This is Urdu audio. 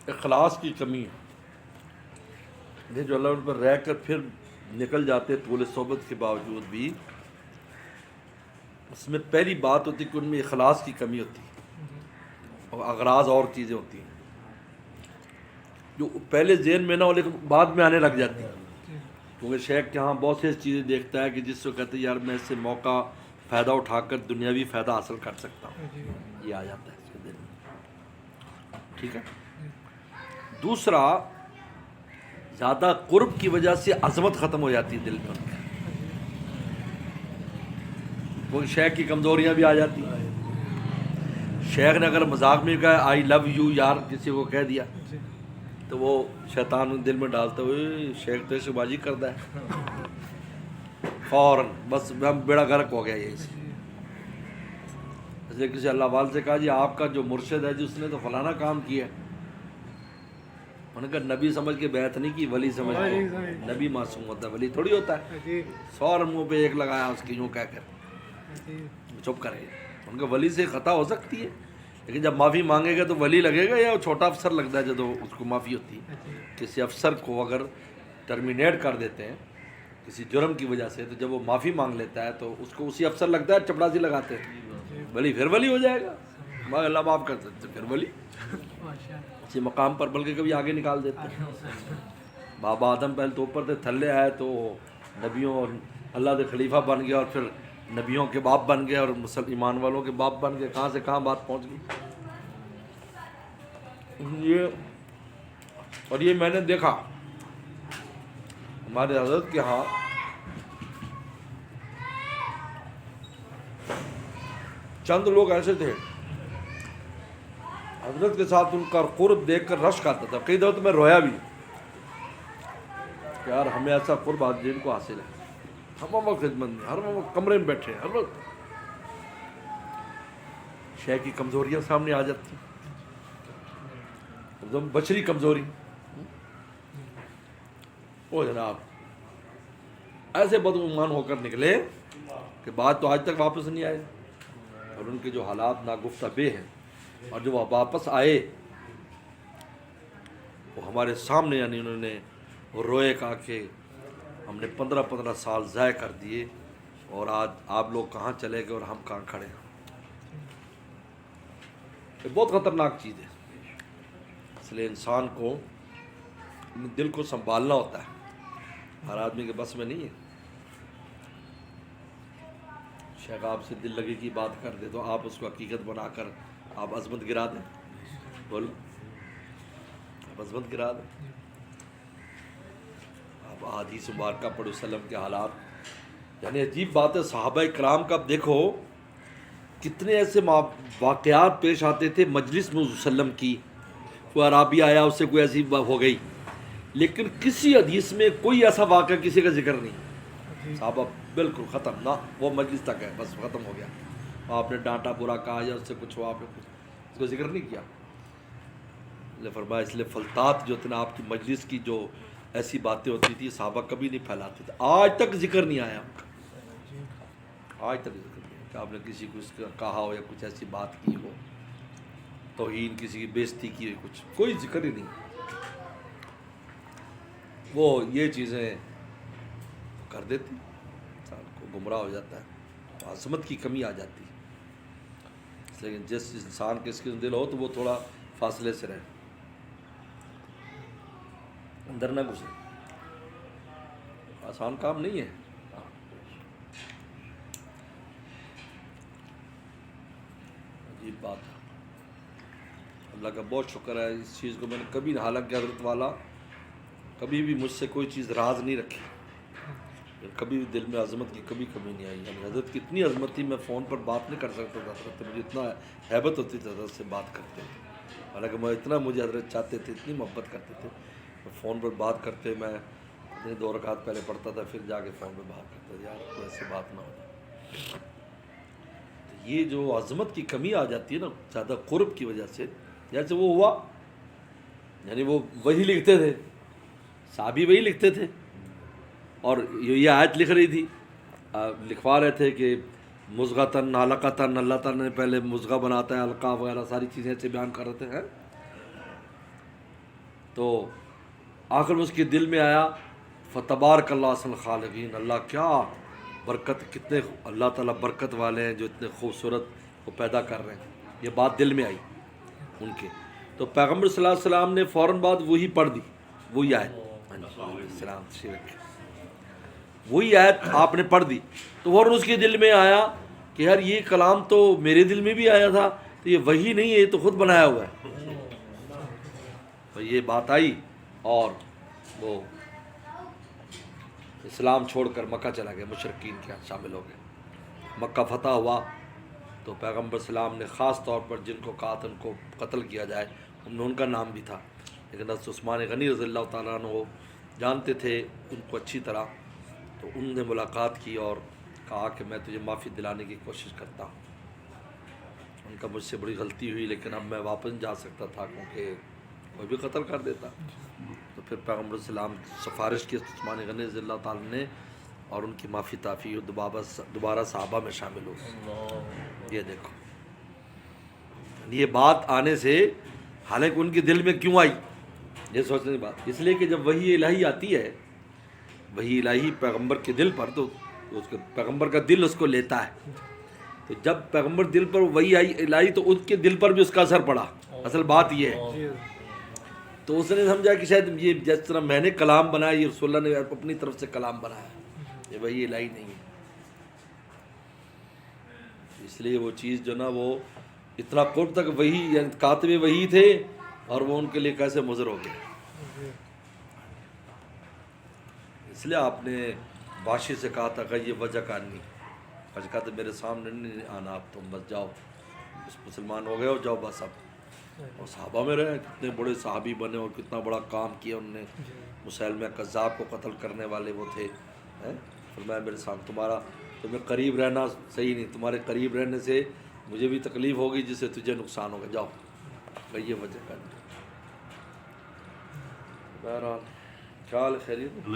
اخلاص کی کمی ہے. یہ جو اللہ پر رہ کر پھر نکل جاتے طول صحبت کے باوجود بھی، اس میں پہلی بات ہوتی ہے کہ ان میں اخلاص کی کمی ہوتی ہے، اور اغراض اور چیزیں ہوتی ہیں جو پہلے ذہن میں نہ ہو لیکن بعد میں آنے لگ جاتی ہیں. کیونکہ شیخ کے ہاں بہت سی چیزیں دیکھتا ہے کہ جس سے کہتے ہیں یار میں اس سے موقع فائدہ اٹھا کر دنیاوی فائدہ حاصل کر سکتا ہوں، یہ آ جاتا ہے اس کے دل میں. ٹھیک ہے. دوسرا، زیادہ قرب کی وجہ سے عظمت ختم ہو جاتی ہے دل میں ان کے، کیونکہ شیخ کی کمزوریاں بھی آ جاتی ہیں. شیخ نے اگر مذاق میں کہا آئی لو یو یار کسی کو کہہ دیا تو وہ شیطان دل میں ڈالتا ہوئے شیخ تو ایسے بازی کرتا ہے فوراً، بس بیڑا غرق ہو گیا یہی سے. اس لیے کسی اللہ والے سے کہا جی آپ کا جو مرشد ہے جی اس نے تو فلانا کام کیا ہے، انہوں نے کہا نبی سمجھ کے بیعت نہیں کی، ولی سمجھ کے. نبی معصوم ہوتا ہے، ولی تھوڑی ہوتا ہے. فوراً منہ پہ ایک لگایا اس کی یوں کہہ کر چپ کرے. ان کا ولی سے خطا ہو سکتی ہے لیکن جب معافی مانگے گا تو ولی لگے گا یا وہ چھوٹا افسر لگتا ہے جب اس کو معافی ہوتی ہے. کسی افسر کو اگر ٹرمینیٹ کر دیتے ہیں کسی جرم کی وجہ سے تو جب وہ معافی مانگ لیتا ہے تو اس کو اسی افسر لگتا ہے چپڑاسی لگاتے ہیں، ولی پھر ولی ہو جائے گا، اللہ معاف کر سکتے پھر ولی اسی مقام پر بلکہ کبھی آگے نکال دیتے ہیں. بابا آدم پہلے تو اوپر تھے، تھلے آئے تو نبیوں اور اللہ کے خلیفہ بن گیا اور پھر نبیوں کے باپ بن گئے اور ایمان والوں کے باپ بن گئے. کہاں سے کہاں بات پہنچ گئی. یہ میں نے دیکھا ہمارے حضرت کے ہاں چند لوگ ایسے تھے حضرت کے ساتھ ان کا قرب دیکھ کر رشک آتا تھا. کئی دفعہ تو میں رویا بھی کہ یار ہمیں ایسا قرب جن کو حاصل ہے، ہم وقت خدمت میں، ہر وقت کمرے میں بیٹھے ہیں، ہر وقت شے کی کمزوریاں سامنے آ جاتی ہیں، بشری کمزوری. او جناب ایسے بدگمان ہو کر نکلے کہ بات تو آج تک واپس نہیں آئے، اور ان کے جو حالات ناگفتہ بے ہیں، اور جو وہ واپس آئے وہ ہمارے سامنے، یعنی انہوں نے روئے کہا کہ ہم نے 15 سال ضائع کر دیے اور آج آپ لوگ کہاں چلے گئے اور ہم کہاں کھڑے ہیں. یہ بہت خطرناک چیز ہے. اس لیے انسان کو دل کو سنبھالنا ہوتا ہے، ہر آدمی کے بس میں نہیں ہے. شیخ آپ سے دل لگے کی بات کر دے تو آپ اس کو حقیقت بنا کر آپ عظمت گرا دیں. بولو آپ عظمت گرا دیں. آپ احادیث مبارکہ پڑھو وسلم کے حالات، یعنی عجیب بات ہے. صحابہ کرام کا دیکھو کتنے ایسے واقعات پیش آتے تھے مجلس میں وسلم کی. کوئی عرابی آیا اس سے کوئی ایسی ہو گئی، لیکن کسی حدیث میں کوئی ایسا واقعہ کسی کا ذکر نہیں. صحابہ بالکل ختم، نہ وہ مجلس تک ہے بس ختم ہو گیا. آپ نے ڈانٹا برا کہا یا اس سے کچھ ہوا، آپ نے کچھ اس کو ذکر نہیں کیا. فرمایا اس لیے فلتات جو تھے نا آپ کی مجلس کی، جو ایسی باتیں ہوتی تھی صحابہ کبھی نہیں پھیلاتے تھے. آج تک ذکر نہیں آیا آپ کا، آج تک ذکر نہیں آیا کہ آپ نے کسی کو اس کا کہا ہو یا کچھ ایسی بات کی ہو، توہین کسی کی بےزتی کی ہو، کچھ کوئی ذکر ہی نہیں. وہ یہ چیزیں کر دیتی، انسان کو گمراہ ہو جاتا ہے، عظمت کی کمی آ جاتی ہے. لیکن جس انسان کے اس کے دل ہو تو وہ تھوڑا فاصلے سے رہے، اندر نہ گھسے. آسان کام نہیں ہے. عجیب بات ہے. اللہ کا بہت شکر ہے اس چیز کو میں نے کبھی، حالانکہ حضرت والا کبھی بھی مجھ سے کوئی چیز راز نہیں رکھی، کبھی بھی دل میں عظمت کی کبھی کمی نہیں آئی. یعنی حضرت کی اتنی عظمت تھی میں فون پر بات نہیں کر سکتا تھا حضرت، مجھے اتنا ہیبت ہوتی تھی حضرت سے بات کرتے تھے. حالانکہ مجھے حضرت چاہتے تھے، اتنی محبت کرتے تھے. فون پر بات کرتے میں اتنے 2 رکعت پہلے پڑھتا تھا پھر جا کے فون پہ بات کرتا تھا، یار کوئی ایسی بات نہ ہوتا. تو یہ جو عظمت کی کمی آ جاتی ہے نا زیادہ قرب کی وجہ سے، جیسے وہ ہوا، یعنی وہ وہی لکھتے تھے، صحابی وہی لکھتے تھے، اور یہ آیت لکھ رہی تھی، لکھوا رہے تھے کہ مضغتاً علقتاً، اللہ تعالیٰ نے پہلے مضغہ بناتا ہے، علقہ وغیرہ ساری چیزیں ایسے بیان کر رہے تھے. تو آخر میں اس کے دل میں آیا فتبارک اللہ احسن الخالقین، اللہ کیا برکت، کتنے اللہ تعالیٰ برکت والے ہیں جو اتنے خوبصورت کو پیدا کر رہے ہیں. یہ بات دل میں آئی ان کے. تو پیغمبر صلی اللہ علیہ وسلم نے فوراً بعد وہی پڑھ دی، وہی آیت، وہی آیت آپ نے پڑھ دی. تو فوراً اس کے دل میں آیا کہ یار یہ کلام تو میرے دل میں بھی آیا تھا، تو یہ وہی نہیں ہے، یہ تو خود بنایا ہوا ہے. تو یہ بات آئی اور وہ اسلام چھوڑ کر مکہ چلا گیا، مشرکین کے ہاتھ شامل ہو گئے. مکہ فتح ہوا تو پیغمبر السلام نے خاص طور پر جن کو کہا تھا ان کو قتل کیا جائے، ان میں ان کا نام بھی تھا، لیکن حضرت عثمان غنی رضی اللہ تعالیٰ عنہ وہ جانتے تھے ان کو اچھی طرح. تو ان نے ملاقات کی اور کہا کہ میں تجھے معافی دلانے کی کوشش کرتا ہوں، ان کا مجھ سے بڑی غلطی ہوئی، لیکن اب میں واپس نہیں جا سکتا تھا کیونکہ وہ بھی قتل کر دیتا. تو پھر پیغمبر السلام سفارش کی عثمان غنی رضی اللہ تعالیٰ نے اور ان کی معافی تعفی دوبارہ صحابہ میں شامل ہو گئے. یہ دیکھو یہ بات آنے سے، حالانکہ ان کے دل میں کیوں آئی یہ سوچنے کی بات، اس لیے کہ جب وحی الہی آتی ہے، وحی الہی پیغمبر کے دل پر، تو اس کے پیغمبر کا دل اس کو لیتا ہے. تو جب پیغمبر دل پر وحی الہی تو ان کے دل پر بھی اس کا اثر پڑا. اصل بات یہ ہے. تو اس نے سمجھا کہ شاید یہ جس طرح میں نے کلام بنایا، یہ رسول اللہ نے اپنی طرف سے کلام بنایا، یہ وحی الہی نہیں ہے. اس لیے وہ چیز جو نا وہ اتنا قرب تک وہی، یعنی کاتب وہی تھے اور وہ ان کے لیے کیسے مضر ہو گئے. اس لیے آپ نے باشی سے کہا تھا کہ یہ وجہ کا نہیں، آج کہا تھا میرے سامنے نہیں آنا، آپ تم بس جاؤ، مسلمان ہو گئے ہو، جاؤ بس. اب اور صحابہ میں رہے، کتنے بڑے صحابی بنے اور کتنا بڑا کام کیا انہوں نے. مسیلمہ کذاب کو قتل کرنے والے وہ تھے. فرمایا میرے سامنے تمہیں قریب رہنا صحیح نہیں، تمہارے قریب رہنے سے مجھے بھی تکلیف ہوگی جس سے تجھے نقصان ہوگا، جاؤ. یہ وجہ کا نہیں. بہرحال خیال خیریت.